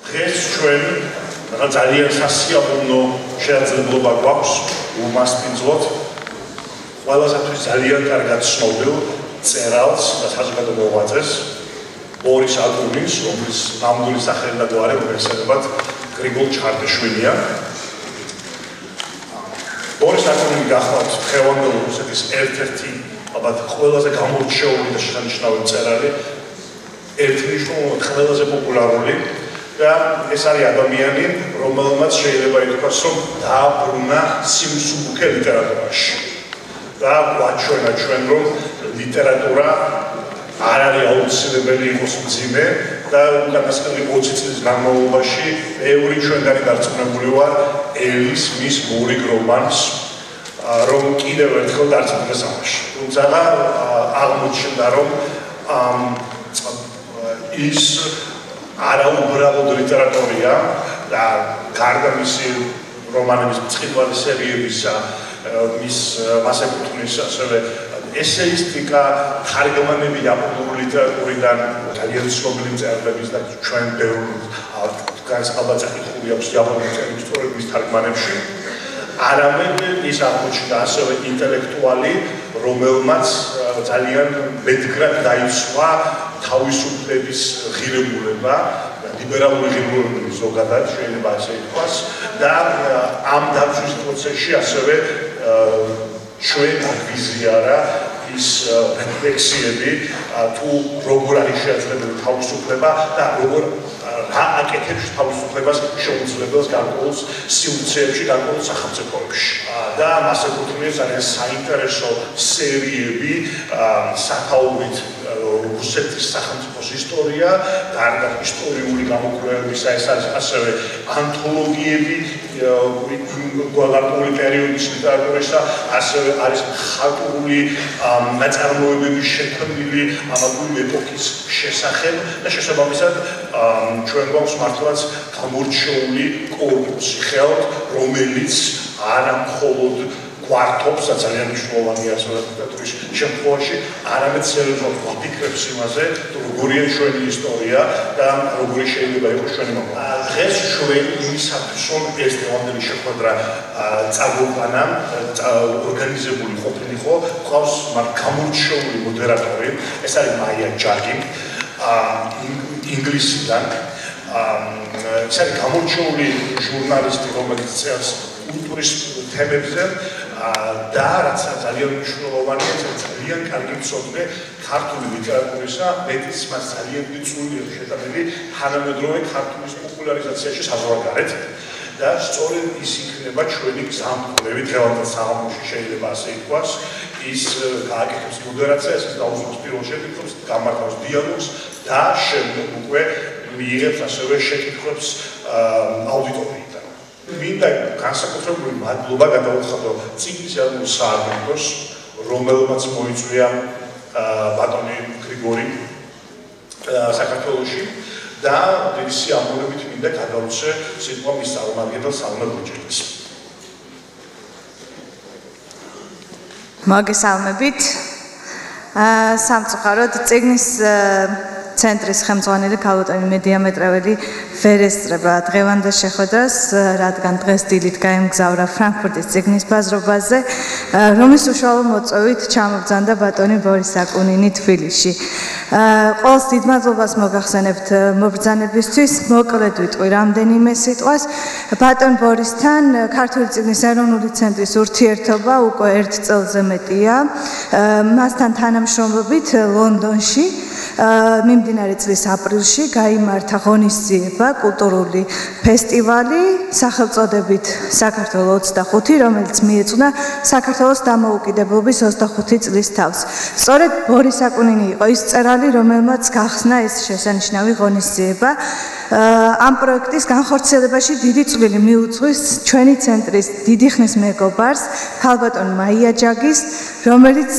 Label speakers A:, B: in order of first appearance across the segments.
A: დღეს ჩვენ ძალიან სასიამოვნო შეაძლებლობა გვაქვს უმასპინძლოთ ყველასათვის ძალიან კარგად ცნობილ მწერალს და საზოგადო მოღვაწეს ბორის აკუნინს, რომლის ნამდვილი სახელი და გვარი უპირისპირდად გრიგოლ ჩხარტიშვილია. ბორის აკუნინი გახლავთ დღევანდელი რუსეთის ერთ-ერთი ალბათ ყველაზე გამორჩეული და შესანიშნავი მწერალი, ერთნიშნულად ყველაზე პოპულარული და ეს არის ადამიანი, რომელმაც შეიძლება ითქვას, რომ დააბრუნა სიმსუბუქე ლიტერატურაში. და გვაჩვენა ჩვენ, რომ ლიტერატურა არ არის აუცილებელი იყოს მძიმე და უკანასკნელი 20 წლის განმავლობაში ბევრი ჩვენგანი დარწმუნებული ვარ ელის მის მორიგ რომანს, რომ კიდევ ერთხელ დარწმუნდა სამაში. თუმცა აღმოჩნდა, რომ ის არაუბრალოდ ლიტერატურია და გარდა მისი რომანების მწყიბრული სერიებისა, მას ეკუთვნის ასევე ესეისტიკა, თარგმანები იაპონური ლიტერატურიდან, ძალიან ცნობილი მწერლების და ჩვენ ბევრ განსხვავებულ წაკითხული აქვს იაპონური ლიტერატურის თარგმანებში. არამედ ის აღმოჩნდა ასევე ინტელექტუალი, რომელმაც ძალიან მედგრად დაიცვა თავისუფლების ღირებულება, ლიბერალური ღირებულება ზოგადად შეიძლება ასე ითქვას და ამ დაცვის პროცესში ასევე ჩვენ გვიზიარა ის რეფლექსიები თუ როგორ არის შესაძლებელი თავისუფლება და როგორ აკეთებს თავისუფლებას შეუძლებელს გარკვეულ სივრცეებში, გარკვეულ სახელმწიფოებში. და მას ეკუთვნის ძალიან საინტერესო სერიები საკაობით რუსეთის სახელმწიფოს ისტორია, გარდა ისტორიული გამოკვლევებისა, ეს არის ასევე ანთოლოგიები გარკვეული პერიოდის ლიტერატურისა, ასევე არის ხალხური ნაწარმოებების შექმნილი ამავე ეპოქის შესახებ და შესაბამისად ჩვენ გვაქვს მართლაც გამორჩეული კორპუსი ხელთ, რომელიც არა მხოლოდ გვართობს და ძალიან მნიშვნელოვანია საზოგადოების შემთხვევაში, არამედ სერიოზულად გვაფიქრებს იმაზე, როგორია ჩვენი ისტორია და როგორი შეიძლება იყოს ჩვენი მოვლენა. დღეს ჩვენ იმისათვის, რომ ეს დღევანდელი შეხვედრა წაგვიყვანა, ორგანიზებული ყოფილიყო, გვყავს გამორჩეული მოდერატორი, ეს არის მაია ჯაგი, ინგლისიდან. ეს არის გამორჩეული ჟურნალისტი, რომელიც წერს კულტურის თემებზე და რაც ძალიან მნიშვნელოვანია, ძალიან კარგი მცოდნე ქართული ლიტერატურისა, მეტიც მას ძალიან მიწვეული შეტანილი თანამედროვე ქართულის პოპულარიზაციაში საზღვარგარეთ და სწორედ ის იქნება ჩვენი გზამკვლევი დღევანდელ საღამოში შეიძლება ასე ითქვას, ის გააკეთებს მოდერაციას, ის დაუძღვას პირველ შეკითხვებს, გამართავს დიალოგს და შემდეგ უკვე მიიღებს ასევე შეკითხვებს აუდიტორიიდან. მინდა განსაკუთრებული მადლობა გადავუხადო წიგნის ეროვნულ სააგენტოს, რომელმაც მოიწვია ბატონი გრიგოლი საქართველოში და დიდი სიამოვნებით მინდა გადავუცე სიტყვა მის წარმომადგენელს საუნაგროჯელს.
B: მოგესალმებით. სამწუხაროდ წიგნის ცენტრის ხელმძღვანელი ქალბატონი მედიამეტრეველი ვერ ესწრება დღევანდელ შეხვედრას, რადგან დღეს დილით გაემგზავრა ფრანკფურტის წიგნის ბაზრობაზე, რომლის უშუალო მოწვევით ჩამოგზავნდა ბატონი ბორის აკუნინი თბილისში. ყველს დიდ მადლობას მოგახსენებთ მობრძანებისთვის, მოკლედ ვიტყვი რამდენიმე სიტყვას. ბატონ ბორისთან ქართული წიგნის ეროვნული ცენტრის ურთიერთობა უკვე 1 წელზე მეტია. მასთან თანამშრომლობით ლონდონში მიმდინარე წლის აპრილში გაიმართა ღონისძიება, კულტურული ფესტივალი სახელწოდებით საქართველოს 25, რომელიც მიეძღვნა საქართველოს დამოუკიდებლობის 25 წლის თავს. სწორედ ბორის აკუნინი იყო ის მწერალი, რომელმაც გახსნა ეს შესანიშნავი ღონისძიება. ამ პროექტის განხორციელებაში დიდი წვლილი მიუძღვის ჩვენი ცენტრის დიდი ხნის მეგობარს, ქალბატონ მაია ჯაგის, რომელიც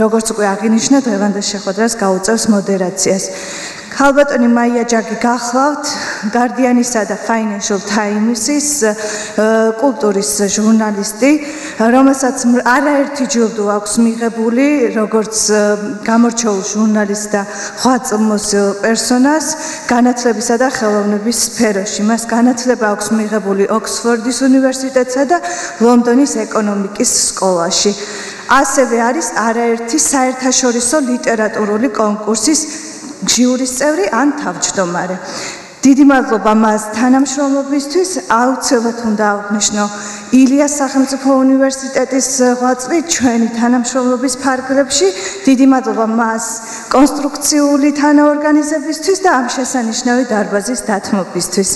B: როგორც უკვე აღინიშნა, დღევანდელ შეხვედრას გაუწევს მოდერაციას. ქალბატონი მაია ჯაგი გახლავთ გარდიანისა და Financial Times-ის კულტურის ჟურნალისტი, რომელსაც არაერთი ჯილდო აქვს მიღებული, როგორც გამორჩეულ ჟურნალისტ და ღვაწლმოსილ პერსონას განათლებისა და ხელოვნების სფეროში. მას განათლება აქვს მიღებული ოქსფორდის უნივერსიტეტსა და ლონდონის ეკონომიკის სკოლაში. ასევე არის არაერთი საერთაშორისო ლიტერატურული კონკურსის ჟიურის წევრი ან თავმჯდომარე. დიდი მადლობა მას თანამშრომლობისთვის, აუცილებლად უნდა აღვნიშნო ილიას სახელმწიფო უნივერსიტეტის ღვაწლი ჩვენი თანამშრომლობის ფარგლებში, დიდი მადლობა მას კონსტრუქციული თანაორგანიზებისთვის და ამ შესანიშნავი დარბაზის დათმობისთვის.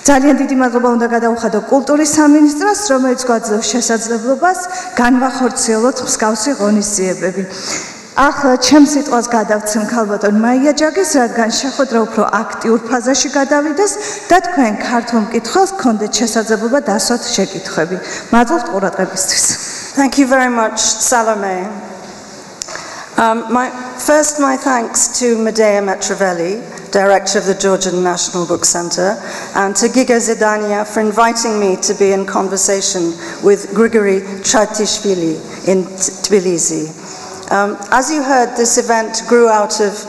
B: ძალიან დიდი მადლობა უნდა გადაუხადო კულტურის სამინისტროს, რომელიც გვაძლევს შესაძლებლობას განვახორციელოთ მსგავსი ღონისძიებები. ახლა ჩემს სიტყვას გადავცემ ქალბატონ მაია ჯაგის, რადგან შეხვედრა უფრო აქტიურ ფაზაში გადავიდეს და თქვენ ქართულ მკითხველს გქონდეთ შესაძლებლობა დასვათ შეკითხვები. მადლობთ ყურადღებისთვის.
C: Thank you very much, Salome. My thanks to Medea Metravelli, Director of the Georgian National Book Center, and to Giga Zidania for inviting me to be in conversation with Grigol Çxartiშვili in Tbilisi. As you heard, this event grew out of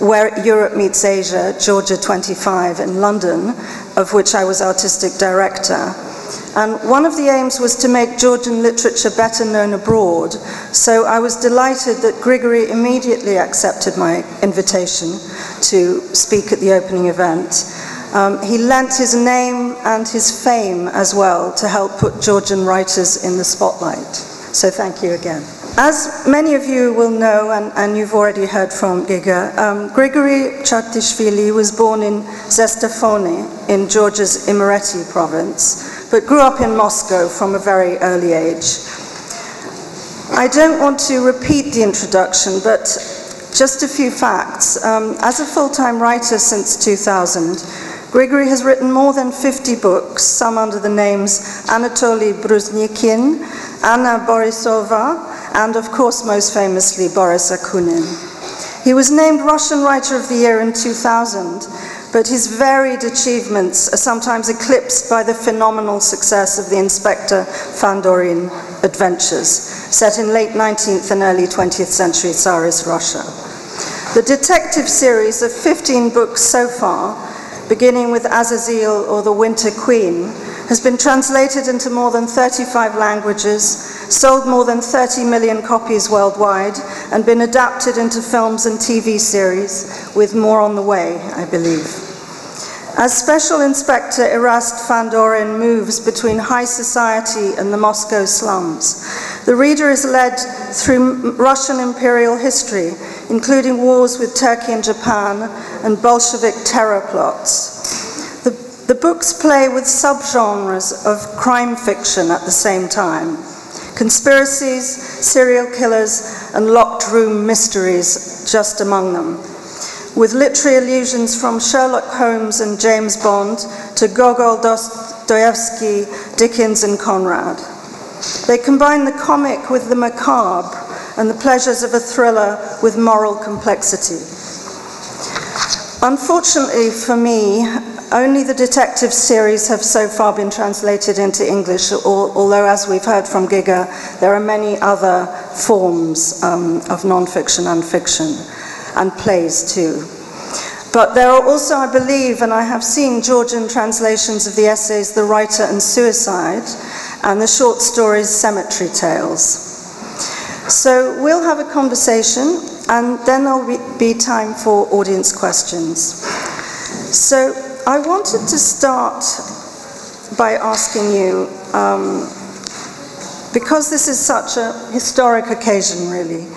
C: Where Europe Meets Asia, Georgia 25 in London, of which I was artistic director. And one of the aims was to make Georgian literature better known abroad, so I was delighted that Grigory immediately accepted my invitation to speak at the opening event. He lent his name and his fame as well to help put Georgian writers in the spotlight. So thank you again. As many of you will know, and you've already heard from Giga, Grigol Çxartiშვili was born in Zestafoni in Georgia's Imereti province, but grew up in Moscow from a very early age. I don't want to repeat the introduction, but just a few facts. As a full-time writer since 2000, Grigory has written more than 50 books, some under the names Anatoly Bruznikin, Anna Borisova, and of course most famously Boris Akunin. He was named Russian Writer of the Year in 2000, but his varied achievements are sometimes eclipsed by the phenomenal success of the Inspector Fandorin adventures, set in late 19th and early 20th century Tsarist Russia. The detective series of 15 books so far, beginning with Azazel or The Winter Queen, has been translated into more than 35 languages, sold more than 30 million copies worldwide, and been adapted into films and TV series, with more on the way, I believe. As Special Inspector Erast Fandorin moves between high society and the Moscow slums, the reader is led through Russian imperial history, including wars with Turkey and Japan and Bolshevik terror plots. The books play with subgenres of crime fiction at the same time. Conspiracies, serial killers, and locked room mysteries just among them, with literary allusions from Sherlock Holmes and James Bond to Gogol, Dostoevsky, Dickens, and Conrad. They combine the comic with the macabre and the pleasures of a thriller with moral complexity. Unfortunately for me, only the detective series have so far been translated into English, although as we've heard from Giga, there are many other forms of non-fiction and fiction, and plays too. But there are also, I believe, and I have seen Georgian translations of the essays The Writer and Suicide, and the short stories Cemetery Tales. So we'll have a conversation, and then there'll be time for audience questions. So I wanted to start by asking you, because this is such a historic occasion, really.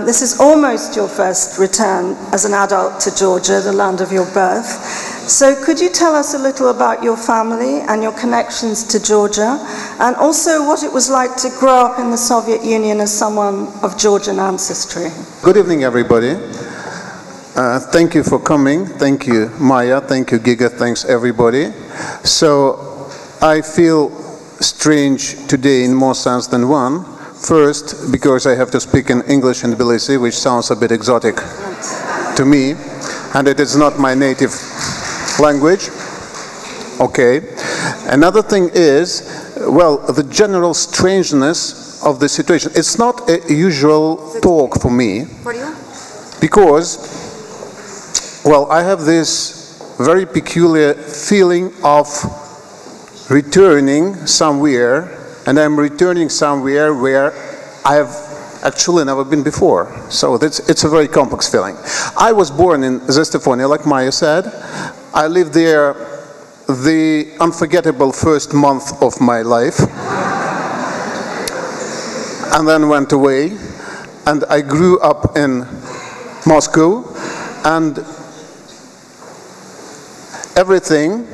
C: This is almost your first return as an adult to Georgia, the land of your birth. So could you tell us a little about your family and your connections to Georgia, and also what it was like to grow up in the Soviet Union as someone of Georgian ancestry?
D: Good evening, everybody. Thank you for coming. Thank you, Maya. Thank you, Giga. Thanks, everybody. So I feel strange today in more sense than one. First, because I have to speak in English in Tbilisi, which sounds a bit exotic. to me, and it is not my native language. Okay. Another thing is, well, the general strangeness of the situation. It's not a usual talk for me, because, well, I have this very peculiar feeling of returning somewhere, and I'm returning somewhere where I have actually never been before. So it's a very complex feeling. I was born in Zestephonia, like Maya said. I lived there the unforgettable first month of my life, and then went away, and I grew up in Moscow, and everything,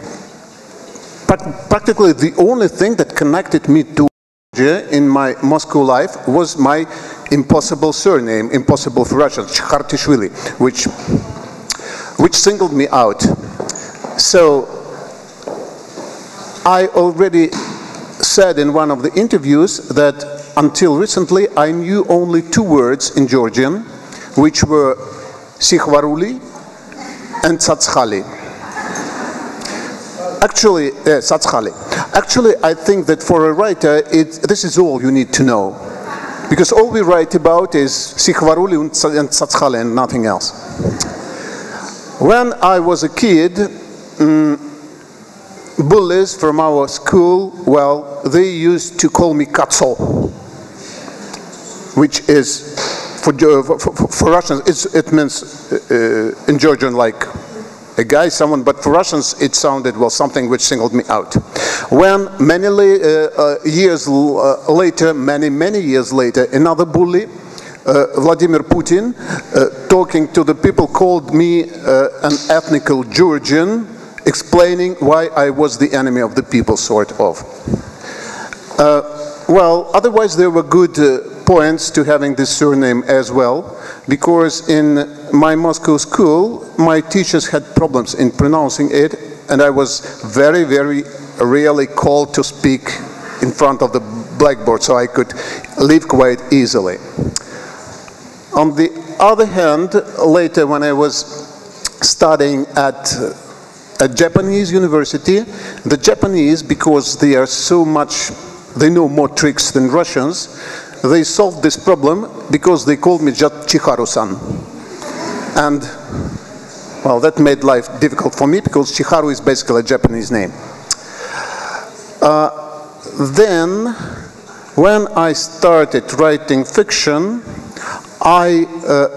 D: practically the only thing that connected me to Georgia in my Moscow life was my impossible surname, impossible for Russians, Çxartiშვili, which singled me out. So I already said in one of the interviews that until recently I knew only two words in Georgian, which were Sikhvaruli and Tsatskali. Actually, Actually, I think that for a writer, this is all you need to know. Because all we write about is Sikhvaruli and Tsatskali and nothing else. When I was a kid, bullies from our school, well, they used to call me Katso, which is, for Russians, it means in Georgian like a guy, someone, but for Russians it sounded, well, something which singled me out. When many years later, many years later, another bully, Vladimir Putin, talking to the people, called me an ethnical Georgian, explaining why I was the enemy of the people, sort of. Well, otherwise there were good points to having this surname as well, because in my Moscow school, my teachers had problems in pronouncing it, and I was very, very rarely called to speak in front of the blackboard, so I could live quite easily. On the other hand, later when I was studying at a Japanese university, the Japanese, because they are so much, they know more tricks than Russians, they solved this problem because they called me just Chiharu-san. And, well, that made life difficult for me because Chiharu is basically a Japanese name. Then, when I started writing fiction, I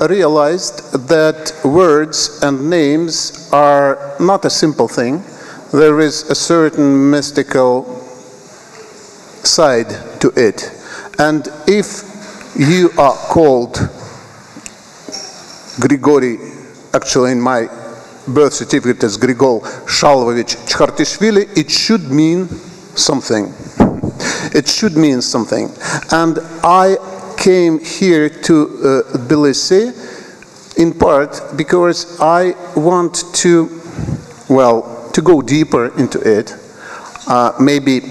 D: realized that words and names are not a simple thing. There is a certain mystical side to it. And if you are called Grigory, actually in my birth certificate is Grigol Shalvovich Çxartiშვili, it should mean something. It should mean something. And I came here to Tbilisi in part because I want to, well, to go deeper into it. Maybe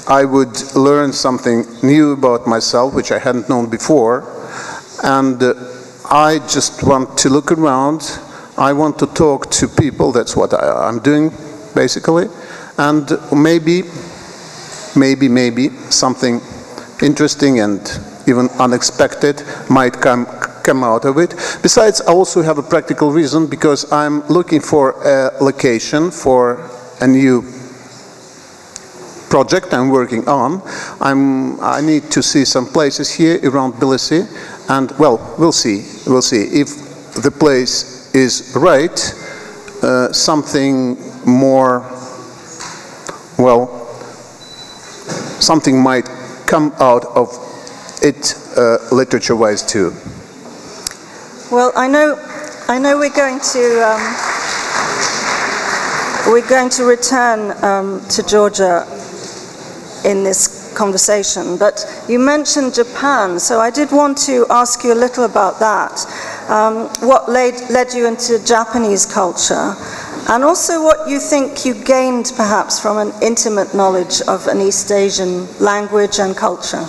D: I would learn something new about myself, which I hadn't known before, and I just want to look around. I want to talk to people. That's what I'm doing, basically, and maybe something interesting and even unexpected might come out of it. Besides, I also have a practical reason, because I'm looking for a location for a new project I'm working on. I need to see some places here around Tbilisi, and well, we'll see if the place is right. Something more, well, something might come out of it literature-wise too.
C: Well, I know we're going to return to Georgia in this conversation, but you mentioned Japan, so I did want to ask you a little about that. What led you into Japanese culture, and also what you think you gained perhaps from an intimate knowledge of an East Asian language and culture?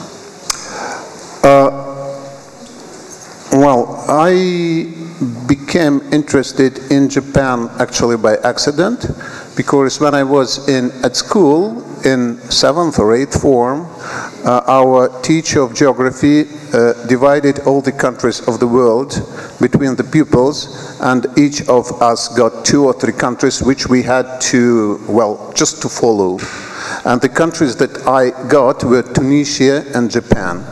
D: Well, I became interested in Japan actually by accident, because when I was at school in 7th or 8th form, our teacher of geography divided all the countries of the world between the pupils, and each of us got 2 or 3 countries which we had to, well, just to follow. And the countries that I got were Tunisia and Japan.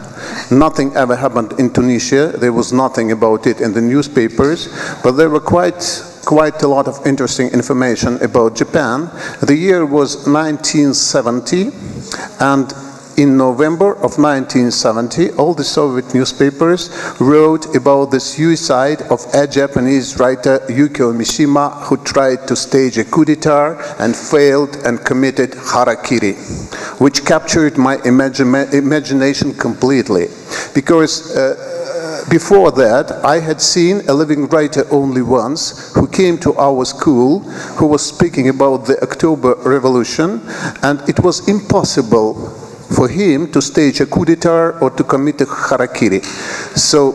D: Nothing ever happened in Tunisia. There was nothing about it in the newspapers, but there were quite a lot of interesting information about Japan. The year was 1970, and in November of 1970, all the Soviet newspapers wrote about the suicide of a Japanese writer, Yukio Mishima, who tried to stage a coup d'etat and failed and committed harakiri, which captured my imagination completely. Because before that, I had seen a living writer only once, who came to our school, who was speaking about the October Revolution, and it was impossible for him to stage a coup d'etat or to commit a harakiri. So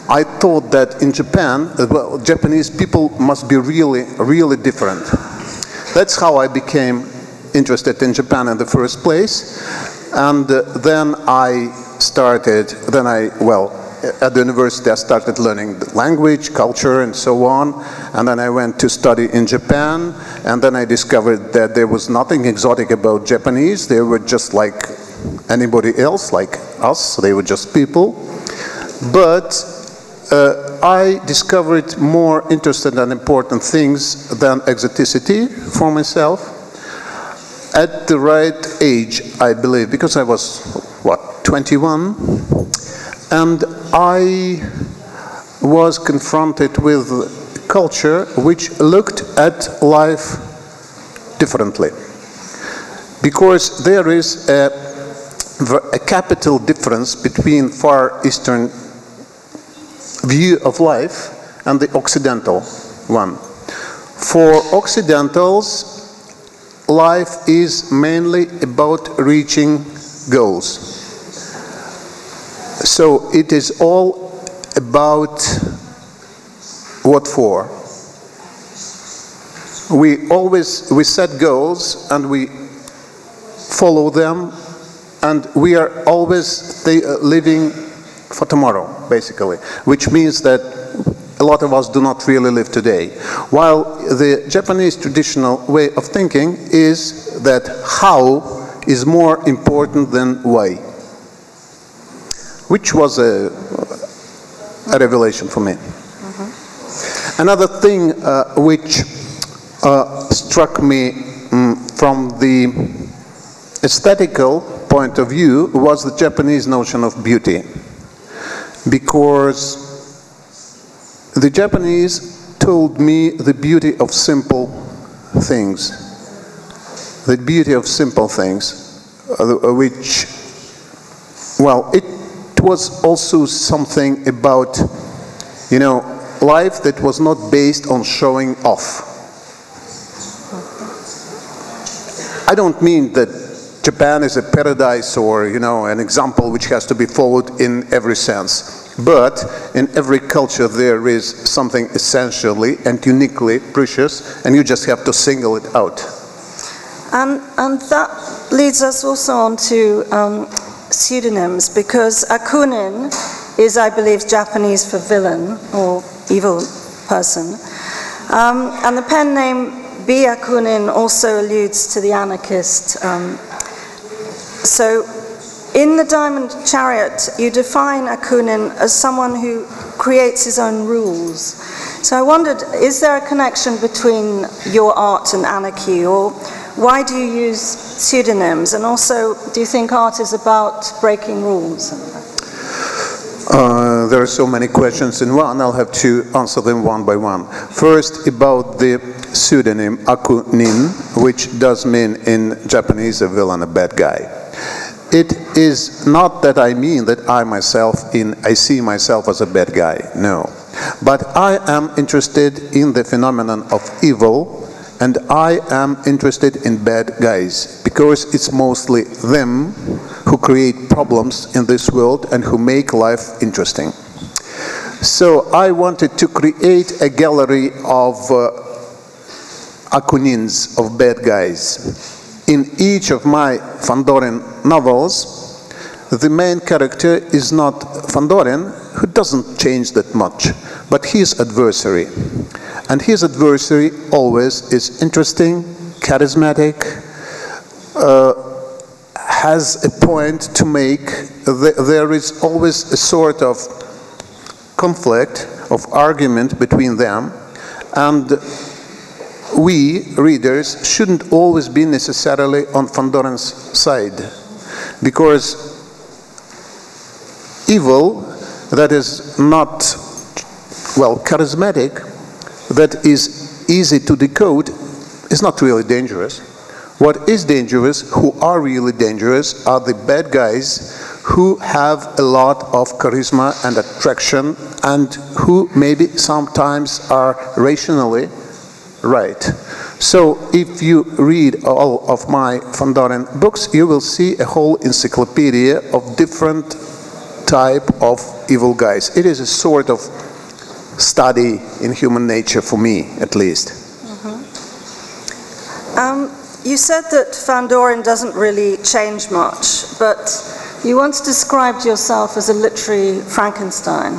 D: I thought that in Japan, well, Japanese people must be really, really different. That's how I became interested in Japan in the first place. And then at the university I started learning the language, culture, and so on. And then I went to study in Japan, and then I discovered that there was nothing exotic about Japanese. They were just like anybody else, like us. They were just people. But I discovered more interesting and important things than exoticity for myself at the right age, I believe, because I was, 21? And I was confronted with culture which looked at life differently. Because there is a capital difference between Far Eastern view of life and the Occidental one. For Occidentals, life is mainly about reaching goals. So it is all about what for. We set goals and we follow them, and we are always living for tomorrow, basically, which means that a lot of us do not really live today. While the Japanese traditional way of thinking is that how is more important than why, which was a revelation for me. Another thing which struck me from the aesthetical point of view was the Japanese notion of beauty. Because the Japanese told me the beauty of simple things. The beauty of simple things, which, well, it was also something about, life that was not based on showing off. I don't mean that Japan is a paradise or, an example which has to be followed in every sense. But in every culture there is something essentially and uniquely precious, and you just have to single it out.
C: And that leads us also on to pseudonyms, because Akunin is, I believe, Japanese for villain or evil person. And the pen name B. Akunin also alludes to the anarchist. So in The Diamond Chariot, you define Akunin as someone who creates his own rules. So I wondered, is there a connection between your art and anarchy, or why do you use pseudonyms? And also, do you think art is about breaking rules?
D: There are so many questions in one. I'll have to answer them one by one. First, about the pseudonym Akunin, which does mean in Japanese a villain, a bad guy. It is not that I mean that I see myself as a bad guy, no. But I am interested in the phenomenon of evil, and I am interested in bad guys, because it's mostly them who create problems in this world and who make life interesting. So I wanted to create a gallery of აკუნინს, of bad guys. In each of my Van Doren novels, the main character is not Van Doren, who doesn't change that much, but his adversary. And his adversary always is interesting, charismatic, has a point to make. There is always a sort of conflict, of argument between them, and we, readers, shouldn't always be necessarily on Van Doren's side, because evil that is not, well, charismatic, that is easy to decode, is not really dangerous. What is dangerous, who are really dangerous, are the bad guys who have a lot of charisma and attraction and who maybe sometimes are rationally right. So if you read all of my Van Doren books, you will see a whole encyclopedia of different type of evil guys. It is a sort of study in human nature for me, at least.
C: You said that Van Doren doesn't really change much, but you once described yourself as a literary Frankenstein,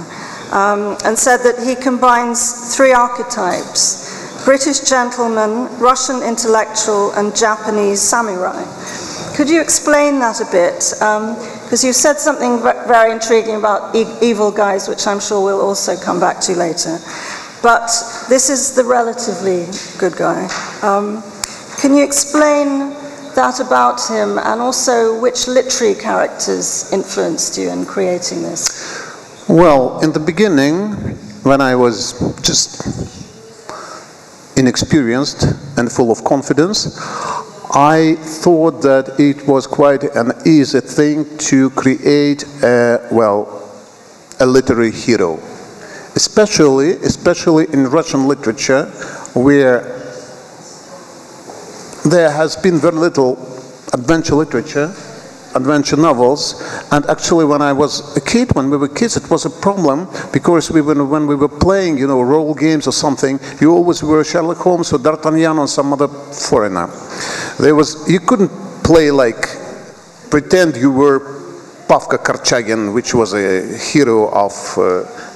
C: and said that he combines three archetypes: British gentleman, Russian intellectual, and Japanese samurai. Could you explain that a bit? Because you said something very intriguing about evil guys, which I'm sure we'll also come back to later. But this is the relatively good guy. Can you explain that about him, and also which literary characters influenced you in creating this?
D: Well, in the beginning, when I was just inexperienced and full of confidence, I thought that it was quite an easy thing to create a literary hero, especially in Russian literature, where there has been very little adventure literature, adventure novels, and actually when I was a kid, when we were kids, it was a problem, because when we were playing, you know, role games or something, you always were Sherlock Holmes or D'Artagnan or some other foreigner. You couldn't play like, pretend you were Pavka Korchagin, which was a hero of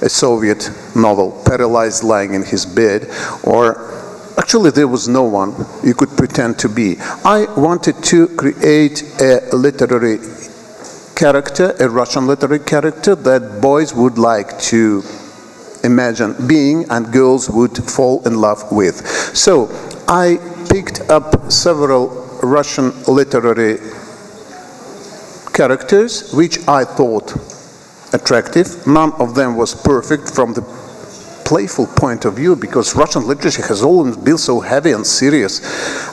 D: a Soviet novel, paralyzed lying in his bed, or actually there was no one you could pretend to be. I wanted to create a literary character, a Russian literary character that boys would like to imagine being and girls would fall in love with. So I picked up several Russian literary characters which I thought attractive. None of them was perfect from the playful point of view, because Russian literature has always been so heavy and serious,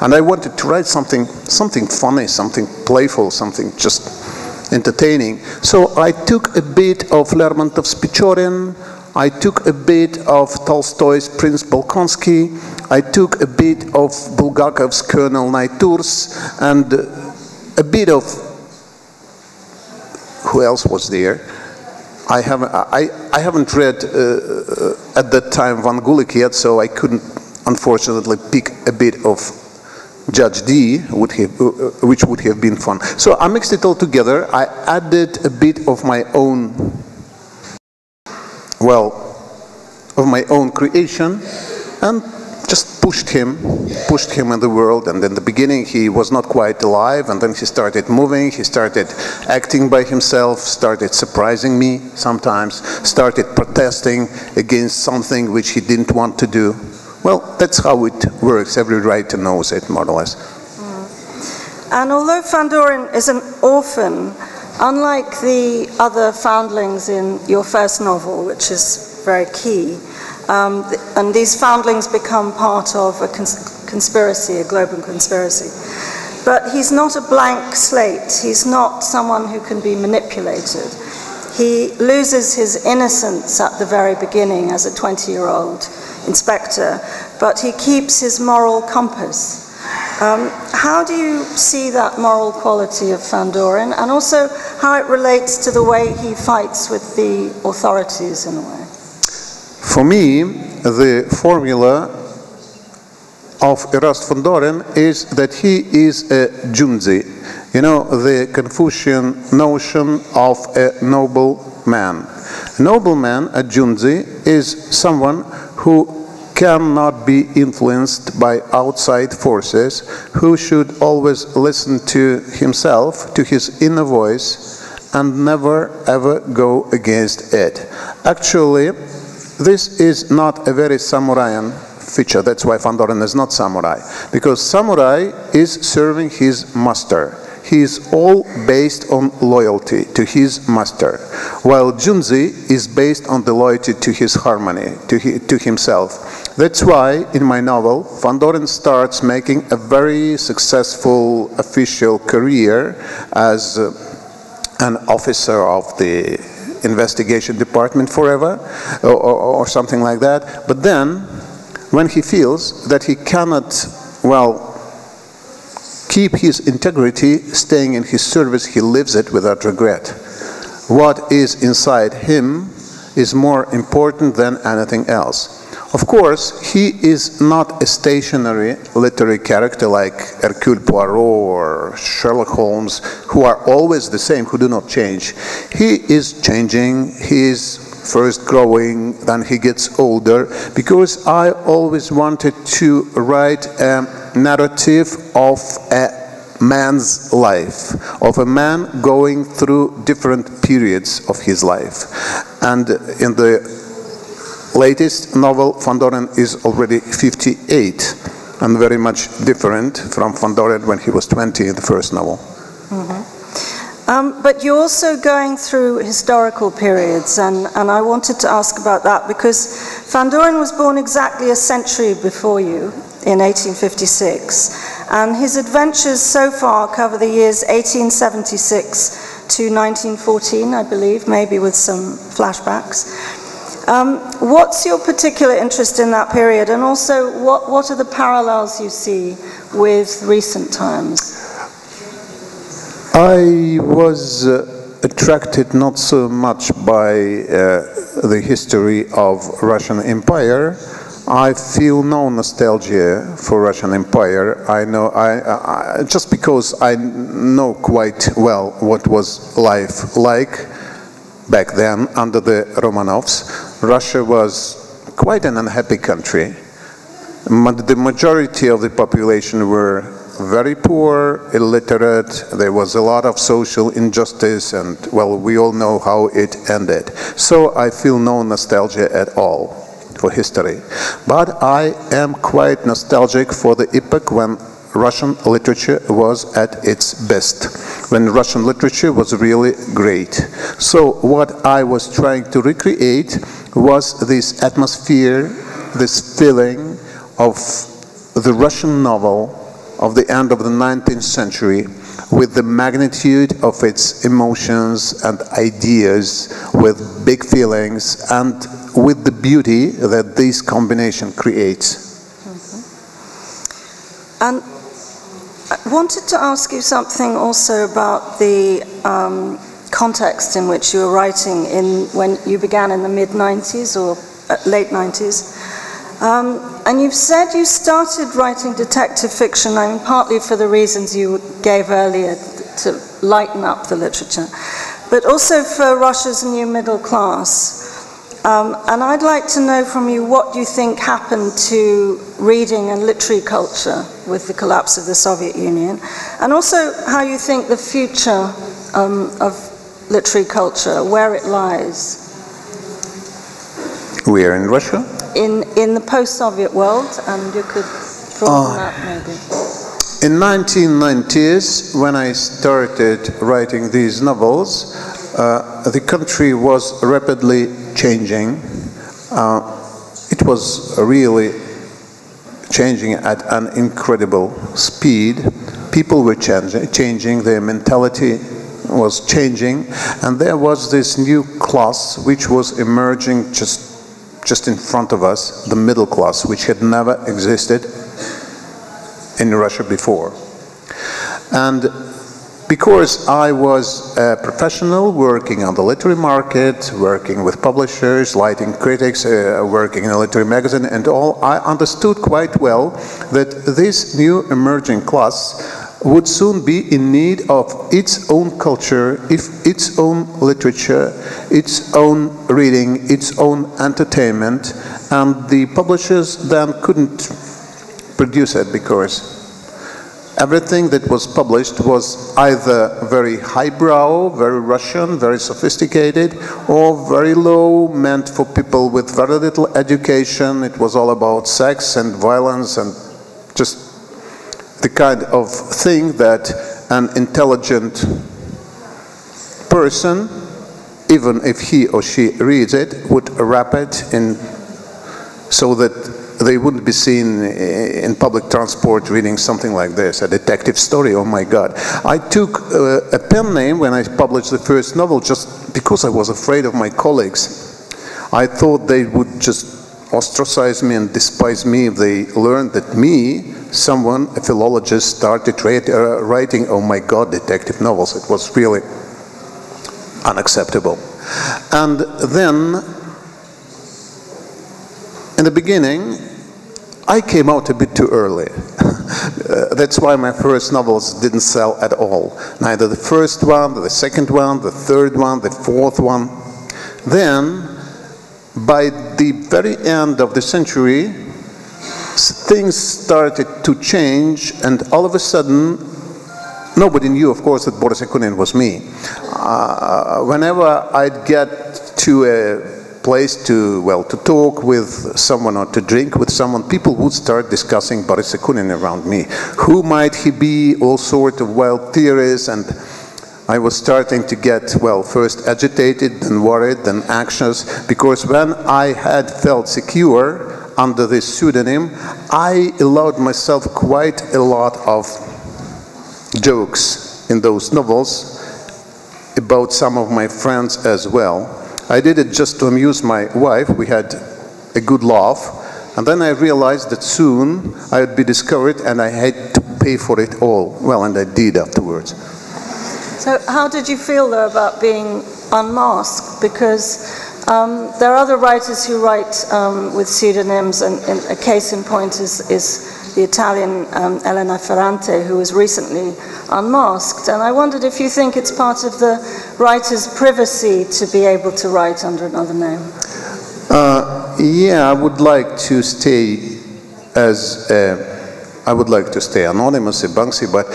D: and I wanted to write something funny, something playful, something just entertaining. So I took a bit of Lermontov's Pechorin, I took a bit of Tolstoy's Prince Bolkonsky, I took a bit of Bulgakov's Colonel Naitours, and a bit of, who else was there? I haven't read at that time Van Gulik yet, so I couldn't, unfortunately, pick a bit of Judge D, which would have been fun. So I mixed it all together. I added a bit of my own, of my own creation, and just pushed him in the world. And in the beginning he was not quite alive, and then he started moving, he started acting by himself, started surprising me sometimes, started protesting against something which he didn't want to do. Well, that's how it works. Every writer knows it, more or less.
C: And although Van Doren is an orphan, unlike the other foundlings in your first novel, which is very key, and these foundlings become part of a conspiracy, a global conspiracy. But he's not a blank slate. He's not someone who can be manipulated. He loses his innocence at the very beginning as a 20-year-old inspector, but he keeps his moral compass. How do you see that moral quality of Van Doren, and also how it relates to the way he fights with the authorities in a way?
D: For me, the formula of Erast von Doren is that he is a Junzi. You know, the Confucian notion of a noble man. A noble man, a Junzi, is someone who cannot be influenced by outside forces, who should always listen to himself, to his inner voice, and never ever go against it. Actually, this is not a very samuraian feature. That's why Van Doren is not samurai, because samurai is serving his master. He is all based on loyalty to his master, while Junzi is based on the loyalty to his harmony, to himself. That's why in my novel, Van Doren starts making a very successful official career as an officer of the investigation department forever, or something like that. But then, when he feels that he cannot, well, keep his integrity, staying in his service, he leaves it without regret. What is inside him is more important than anything else. Of course, he is not a stationary literary character like Hercule Poirot or Sherlock Holmes, who are always the same, who do not change. He is changing, he is first growing, then he gets older, because I always wanted to write a narrative of a man's life, of a man going through different periods of his life. And in the latest novel, Van Doren is already 58, and very much different from Van Doren when he was 20 in the first novel.
C: But you're also going through historical periods, and I wanted to ask about that, because Van Doren was born exactly a century before you, in 1856, and his adventures so far cover the years 1876 to 1914, I believe, maybe with some flashbacks. What's your particular interest in that period, and also what are the parallels you see with recent times?
D: I was attracted not so much by the history of Russian Empire. I feel no nostalgia for Russian Empire. I know, just because I know quite well what was life like back then under the Romanovs. Russia was quite an unhappy country. The majority of the population were very poor, illiterate. There was a lot of social injustice, and well, we all know how it ended. So I feel no nostalgia at all for history. But I am quite nostalgic for the epoch when Russian literature was at its best, when Russian literature was really great. So what I was trying to recreate was this atmosphere, this feeling of the Russian novel of the end of the 19th century, with the magnitude of its emotions and ideas, with big feelings, and with the beauty that this combination creates.
C: And I wanted to ask you something also about the context in which you were writing when you began in the mid-90s or late 90s. And you've said you started writing detective fiction, I mean, partly for the reasons you gave earlier, to lighten up the literature, but also for Russia's new middle class. And I'd like to know from you what you think happened to reading and literary culture with the collapse of the Soviet Union, and also how you think the future of literary culture, where it lies.
D: Where in Russia?
C: In the post-Soviet world, and you could draw on that maybe.
D: In 1990s, when I started writing these novels, the country was rapidly changing. It was really changing at an incredible speed. People were changing, their mentality was changing, and there was this new class which was emerging just in front of us, the middle class, which had never existed in Russia before. And because I was a professional working on the literary market, working with publishers, lighting critics, working in a literary magazine and all, I understood quite well that this new emerging class would soon be in need of its own culture, its own literature, its own reading, its own entertainment, and the publishers then couldn't produce it because everything that was published was either very highbrow, very Russian, very sophisticated, or very low, meant for people with very little education. It was all about sex and violence and just the kind of thing that an intelligent person, even if he or she reads it, would wrap it in so that they wouldn't be seen in public transport reading something like this, a detective story, oh my God. I took a pen name when I published the first novel just because I was afraid of my colleagues. I thought they would just ostracize me and despise me if they learned that me, someone, a philologist, started writing, oh my God, detective novels. It was really unacceptable. And then, in the beginning, I came out a bit too early. That's why my first novels didn't sell at all. Neither the first one, the second one, the third one, the fourth one. Then, by the very end of the century, things started to change, and all of a sudden, nobody knew, of course, that Boris Akunin was me. Whenever I'd get to a place to, well, to talk with someone or to drink with someone, people would start discussing Boris Akunin around me. Who might he be? All sorts of wild theories, and I was starting to get, well, first agitated, then worried, then anxious, because when I had felt secure under this pseudonym, I allowed myself quite a lot of jokes in those novels about some of my friends as well. I did it just to amuse my wife. We had a good laugh. And then I realized that soon I would be discovered and I had to pay for it all. Well, and I did afterwards.
C: So how did you feel, though, about being unmasked? Because there are other writers who write with pseudonyms, and a case in point is the Italian Elena Ferrante, who was recently unmasked. And I wondered if you think it's part of the writer's privacy to be able to write under another name.
D: Yeah, I would like to stay as I would like to stay anonymous, a Banksy, but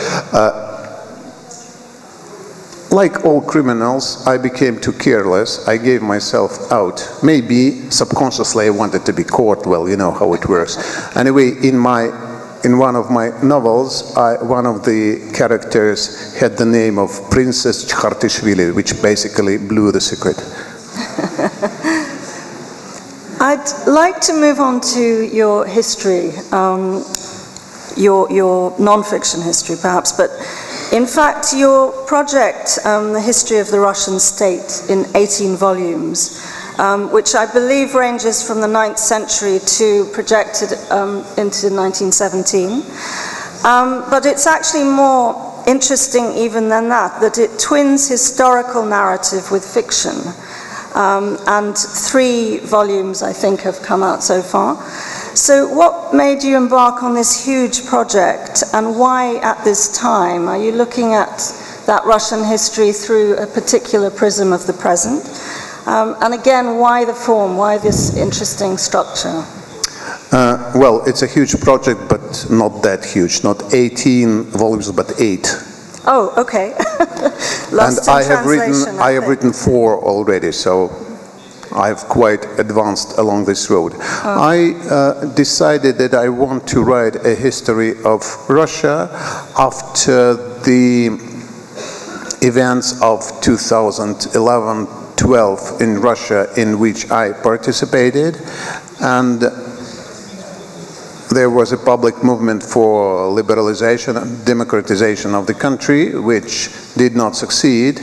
D: like all criminals, I became too careless. I gave myself out. Maybe subconsciously I wanted to be caught. Well, you know how it works. Anyway, in one of my novels, one of the characters had the name of Princess Çxartiშვili, which basically blew the secret.
C: I'd like to move on to your history, your non-fiction history perhaps, but in fact your project, The History of the Russian State, in 18 volumes, which I believe ranges from the 9th century to projected into 1917. But it's actually more interesting even than that it twins historical narrative with fiction. And 3 volumes, I think, have come out so far. So what made you embark on this huge project, and why at this time? Are you looking at that Russian history through a particular prism of the present? And again, why the form? Why this interesting structure?
D: Well, it's a huge project, but not that huge. Not 18 volumes, but 8.
C: Oh, okay. Lost
D: and
C: in
D: I have written 4 already, so I've quite advanced along this road. Oh. I decided that I want to write a history of Russia after the events of 2011-12 in Russia, in which I participated, and there was a public movement for liberalization and democratization of the country, which did not succeed.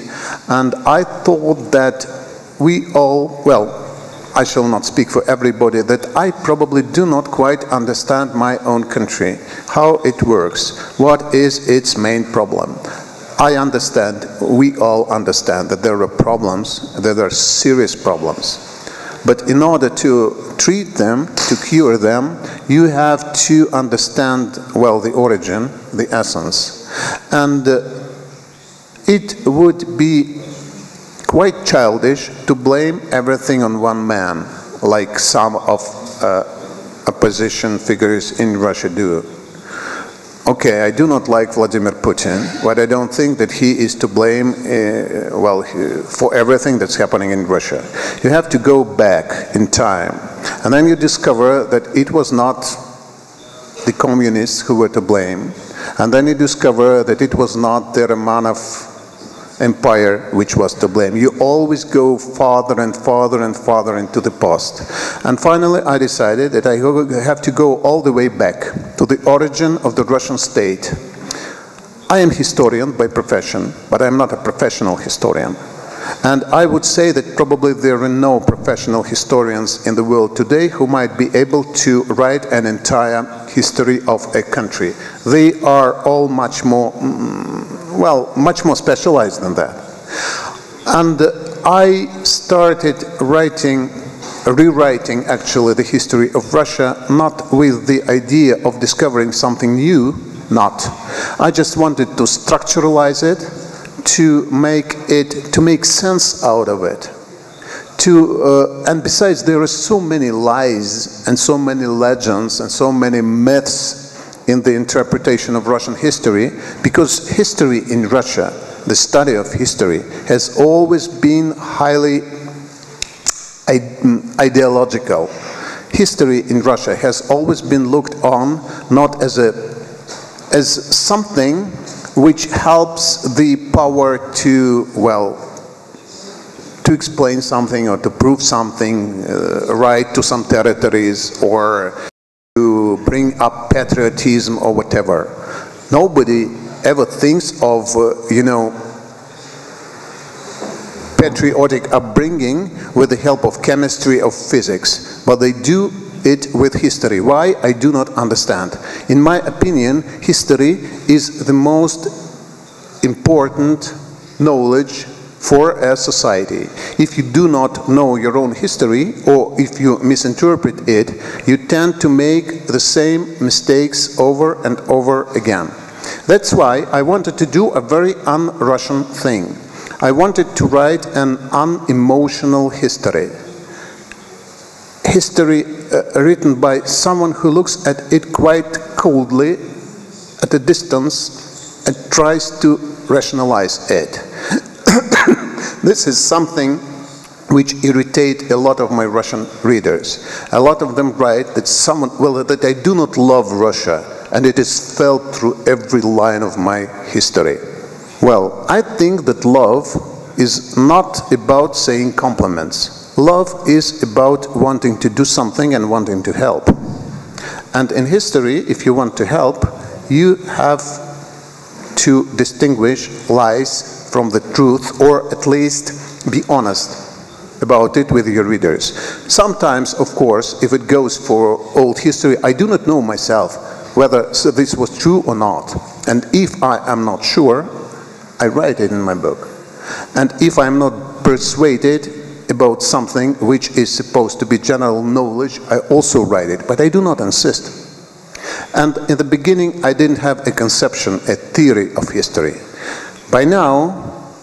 D: And I thought that we all, well, I shall not speak for everybody, that I probably do not quite understand my own country, how it works, what is its main problem. I understand, we all understand that there are problems, that there are serious problems. But in order to treat them, to cure them, you have to understand, well, the origin, the essence. And it would be quite childish to blame everything on one man, like some of opposition figures in Russia do. Okay, I do not like Vladimir Putin, but I don't think that he is to blame, well, for everything that's happening in Russia. You have to go back in time, and then you discover that it was not the communists who were to blame, and then you discover that it was not the Romanov empire which was to blame. You always go farther and farther and farther into the past. And finally I decided that I have to go all the way back to the origin of the Russian state. I am a historian by profession, but I'm not a professional historian. And I would say that probably there are no professional historians in the world today who might be able to write an entire history of a country. They are all much more, well, much more specialized than that. And I started rewriting actually the history of Russia, not with the idea of discovering something new, not. I just wanted to structuralize it, to make sense out of it. And besides, there are so many lies and so many legends and so many myths in the interpretation of Russian history, because history in Russia, the study of history, has always been highly ideological. History in Russia has always been looked on not as something which helps the power to, well, to explain something or to prove something, right to some territories, or to bring up patriotism or whatever. Nobody ever thinks of, you know, patriotic upbringing with the help of chemistry or physics, but they do it with history. Why? I do not understand. In my opinion, history is the most important knowledge for a society. If you do not know your own history, or if you misinterpret it, you tend to make the same mistakes over and over again. That's why I wanted to do a very un-Russian thing. I wanted to write an unemotional history. History written by someone who looks at it quite coldly, at a distance, and tries to rationalize it. This is something which irritates a lot of my Russian readers. A lot of them write that that I do not love Russia, and it is felt through every line of my history. Well, I think that love is not about saying compliments. Love is about wanting to do something and wanting to help. And in history, if you want to help, you have to distinguish lies from the truth, or at least be honest about it with your readers. Sometimes, of course, if it goes for old history, I do not know myself whether this was true or not. And if I am not sure, I write it in my book. And if I'm not persuaded about something which is supposed to be general knowledge, I also write it, but I do not insist. And in the beginning, I didn't have a conception, a theory of history. By now,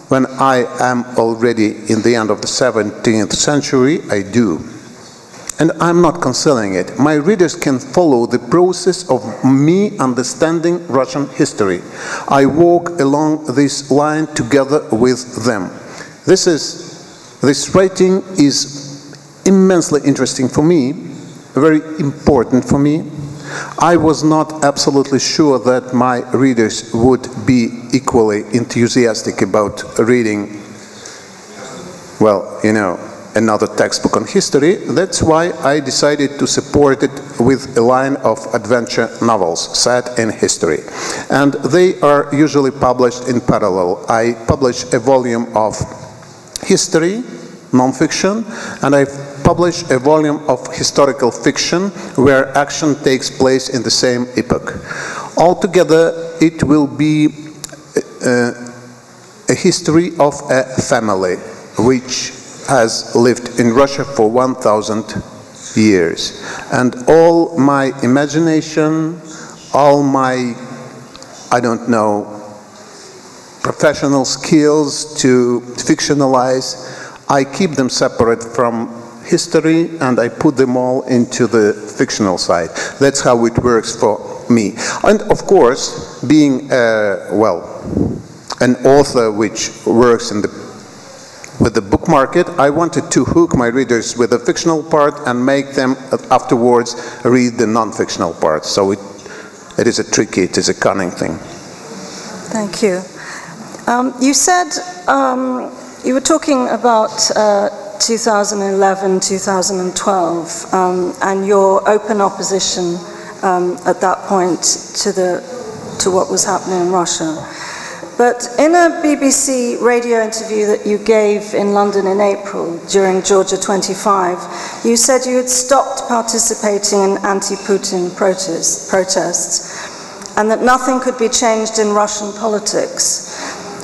D: when I am already in the end of the 17th century, I do. And I'm not concealing it. My readers can follow the process of me understanding Russian history. I walk along this line together with them. This writing is immensely interesting for me, very important for me. I was not absolutely sure that my readers would be equally enthusiastic about reading, well, you know, another textbook on history. That's why I decided to support it with a line of adventure novels set in history. And they are usually published in parallel. I publish a volume of history, non-fiction, and I publish a volume of historical fiction where action takes place in the same epoch. Altogether, it will be a history of a family which has lived in Russia for 1,000 years. And all my imagination, all my, I don't know, professional skills to fictionalize, I keep them separate from history and I put them all into the fictional side. That's how it works for me. And of course, being, an author which works with the book market, I wanted to hook my readers with the fictional part and make them afterwards read the non-fictional part. So it is a tricky, it is a cunning thing.
C: Thank you. You said, you were talking about 2011, 2012, and your open opposition at that point to what was happening in Russia. But in a BBC radio interview that you gave in London in April during Georgia 25, you said you had stopped participating in anti-Putin protests and that nothing could be changed in Russian politics.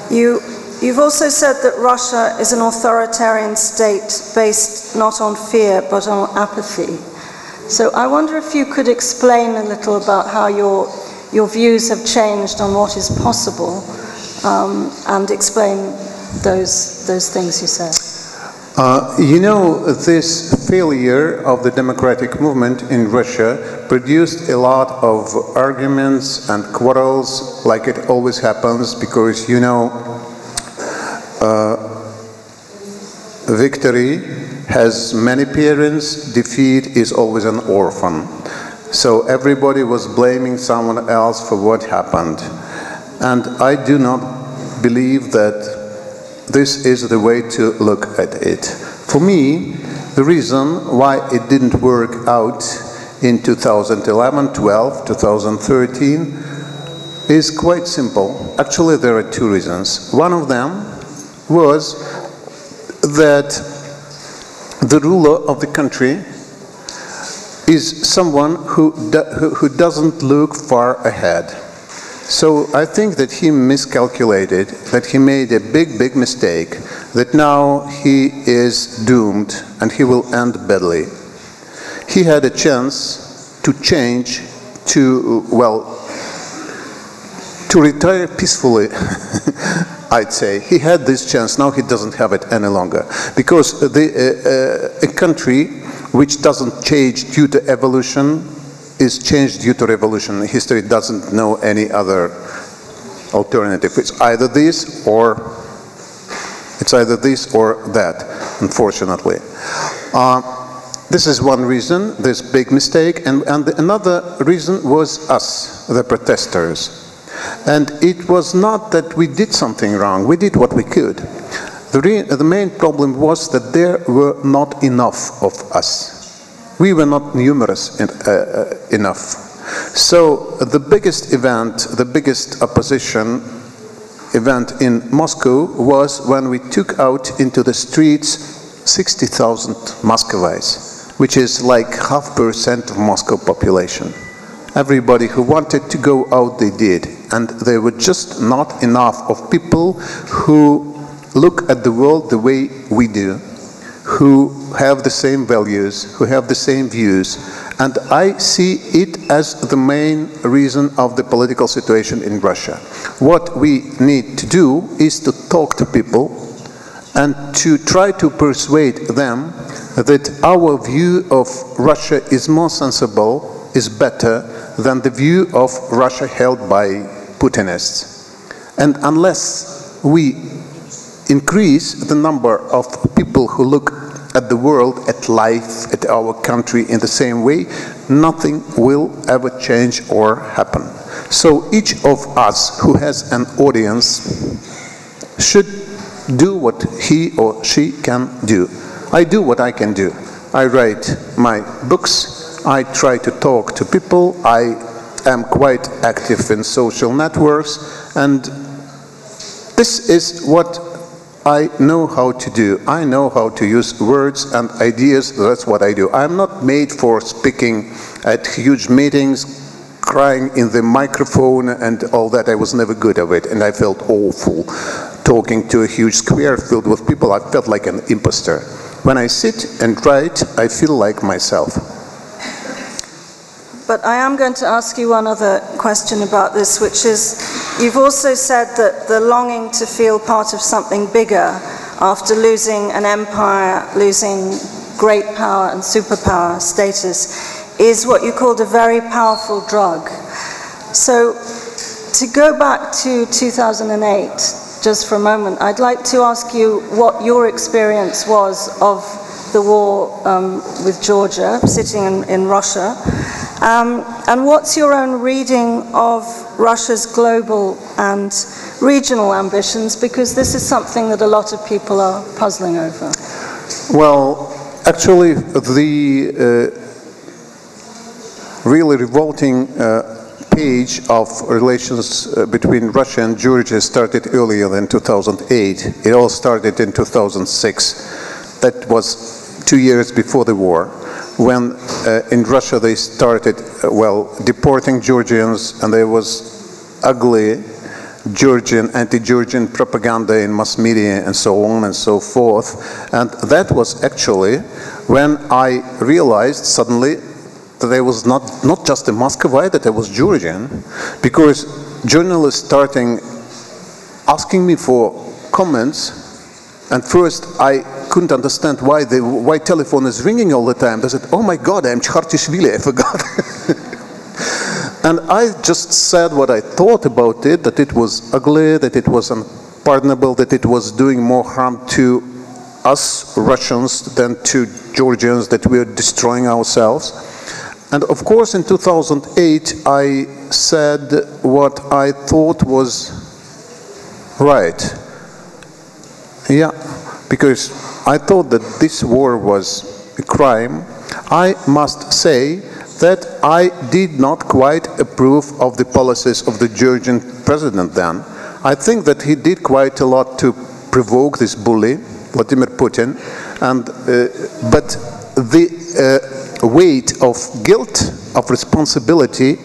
C: You've also said that Russia is an authoritarian state based not on fear but on apathy. So I wonder if you could explain a little about how your views have changed on what is possible. And explain those things you said.
D: You know, this failure of the democratic movement in Russia produced a lot of arguments and quarrels, like it always happens, because, you know, victory has many parents, defeat is always an orphan. So everybody was blaming someone else for what happened. And I do not believe that this is the way to look at it. For me, the reason why it didn't work out in 2011, 12, 2013 is quite simple. Actually, there are two reasons. One of them was that the ruler of the country is someone who doesn't look far ahead. So I think that he miscalculated, that he made a big mistake, that now he is doomed and he will end badly. He had a chance to change, to retire peacefully, I'd say. He had this chance, now he doesn't have it any longer. Because a country which doesn't change due to evolution is changed due to revolution. History doesn't know any other alternative. It's either this or that, unfortunately. This is one reason, this big mistake, and another reason was us, the protesters. And it was not that we did something wrong, we did what we could. The main problem was that there were not enough of us. We were not numerous enough. So the biggest event, the biggest opposition event in Moscow was when we took out into the streets 60,000 Muscovites, which is like 0.5% of Moscow population. Everybody who wanted to go out, they did. And there were just not enough of people who look at the world the way we do, who have the same values, who have the same views. And I see it as the main reason of the political situation in Russia. What we need to do is to talk to people and to try to persuade them that our view of Russia is more sensible, is better than the view of Russia held by Putinists. And unless we increase the number of people who look at the world, at life, at our country in the same way, nothing will ever change or happen. So each of us who has an audience should do what he or she can do. I do what I can do. I write my books, I try to talk to people, I am quite active in social networks, and this is what I know how to do. I know how to use words and ideas, that's what I do. I'm not made for speaking at huge meetings, crying in the microphone and all that. I was never good at it, and I felt awful. talking to a huge square filled with people, I felt like an imposter. When I sit and write, I feel like myself.
C: But I am going to ask you one other question about this, which is, you've also said that the longing to feel part of something bigger after losing an empire, losing great power and superpower status, is what you called a very powerful drug. So, to go back to 2008, just for a moment, I'd like to ask you what your experience was of the war with Georgia, sitting in Russia, and what's your own reading of Russia's global and regional ambitions, because this is something that a lot of people are puzzling over.
D: Well, actually, the really revolting page of relations between Russia and Georgia started earlier than 2008. It all started in 2006. That was 2 years before the war, when in Russia they started, deporting Georgians, and there was ugly Georgian, anti-Georgian propaganda in mass media and so on and so forth. And that was actually when I realized suddenly that I was not just a Muscovite, that I was Georgian, because journalists starting asking me for comments, and first I couldn't understand why telephone is ringing all the time. They said, "Oh my God, I'm Czxartiშვili, I forgot." And I just said what I thought about it, that it was ugly, that it was unpardonable, that it was doing more harm to us Russians than to Georgians, that we are destroying ourselves. And of course in 2008 I said what I thought was right. Yeah, because I thought that this war was a crime. I must say that I did not quite approve of the policies of the Georgian president then. I think that he did quite a lot to provoke this bully, Vladimir Putin, and but the weight of guilt, of responsibility,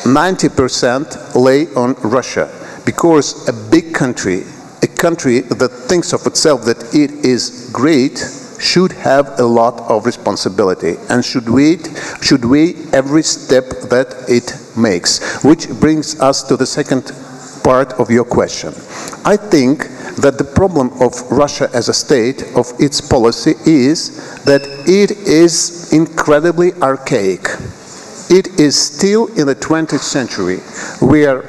D: 90% lay on Russia, because a big country, a country that thinks of itself that it is great, should have a lot of responsibility and should weigh every step that it makes. Which brings us to the second part of your question. I think that the problem of Russia as a state, of its policy, is that it is incredibly archaic. It is still in the 20th century, where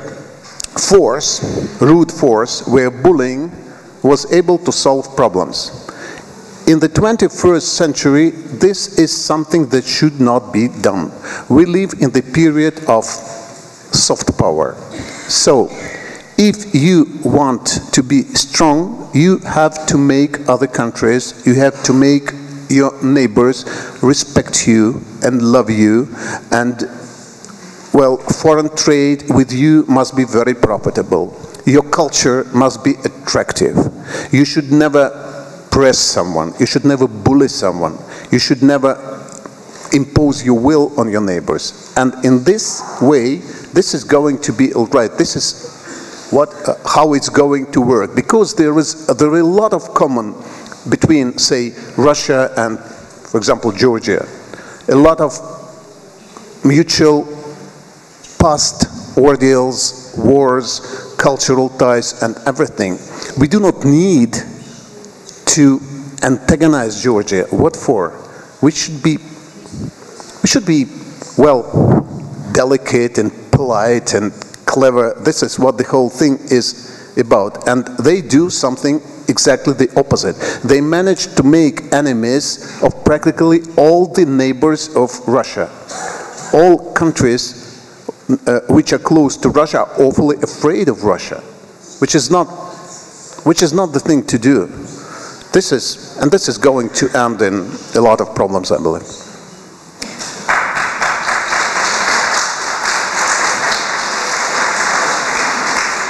D: rude force, where bullying was able to solve problems. In the 21st century, this is something that should not be done. We live in the period of soft power. So, if you want to be strong, you have to make other countries, you have to make your neighbors respect you and love you, and foreign trade with you must be very profitable. Your culture must be attractive. You should never press someone. You should never bully someone. You should never impose your will on your neighbors. And in this way, this is going to be all right. This is how it's going to work, because there are a lot of common between, say, Russia and, for example, Georgia. A lot of mutual past ordeals, wars, cultural ties, and everything. We do not need to antagonize Georgia. What for? We should be delicate and polite and clever. This is what the whole thing is about. And they do something exactly the opposite. They manage to make enemies of practically all the neighbors of Russia. All countries which are close to Russia are awfully afraid of Russia, which is not the thing to do. This is going to end in a lot of problems, I believe.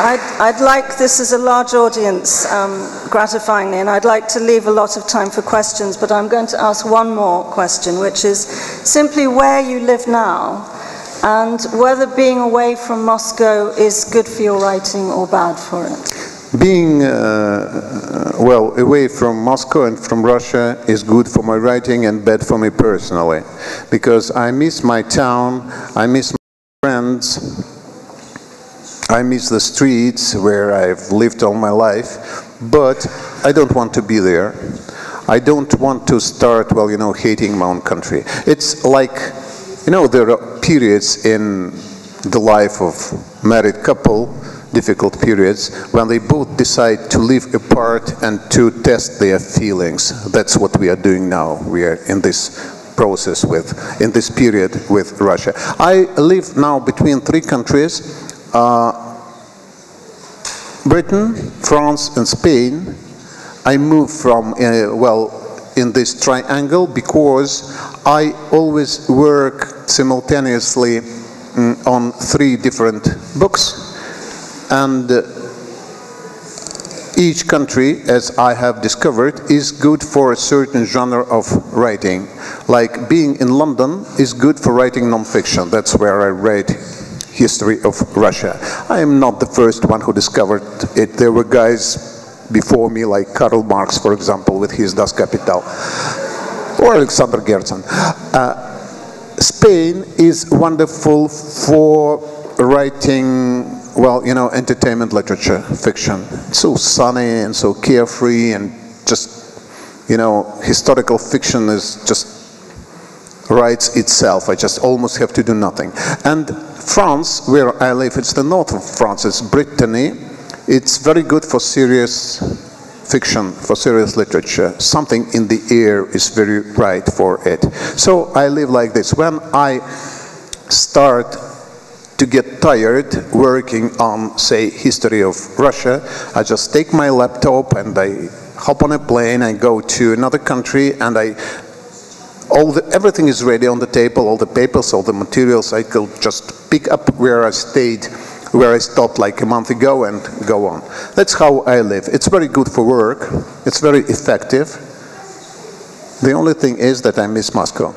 C: I'd like, this is a large audience, gratifyingly, and I'd like to leave a lot of time for questions, but I'm going to ask one more question, which is simply where you live now, and whether being away from Moscow is good for your writing or bad for it.
D: Being, well, away from Moscow and from Russia is good for my writing and bad for me personally, because I miss my town, I miss my friends, I miss the streets where I've lived all my life, but I don't want to be there. I don't want to start, well, you know, hating my own country. It's like, you know, there are periods in the life of married couple, difficult periods, when they both decide to live apart and to test their feelings. That's what we are doing now. We are in this process in this period with Russia. I live now between three countries, Britain, France, and Spain. I moved from, well, in this triangle because I always work simultaneously on three different books. And each country, as I have discovered, is good for a certain genre of writing. Like being in London is good for writing non-fiction. That's where I read history of Russia. I am not the first one who discovered it. There were guys before me, like Karl Marx, for example, with his Das Kapital, or Alexander Gerzen. Spain is wonderful for writing, well, you know, entertainment literature, fiction. It's so sunny and so carefree, and just, you know, historical fiction is just writes itself. I just almost have to do nothing. And France, where I live, it's the north of France, it's Brittany. It's very good for serious fiction, for serious literature. Something in the air is very right for it. So I live like this. When I start to get tired working on, say, history of Russia, I just take my laptop and I hop on a plane, I go to another country, and everything is ready on the table, all the papers, all the materials. I could just pick up where I stopped like a month ago and go on. That's how I live. It's very good for work. It's very effective. The only thing is that I miss Moscow.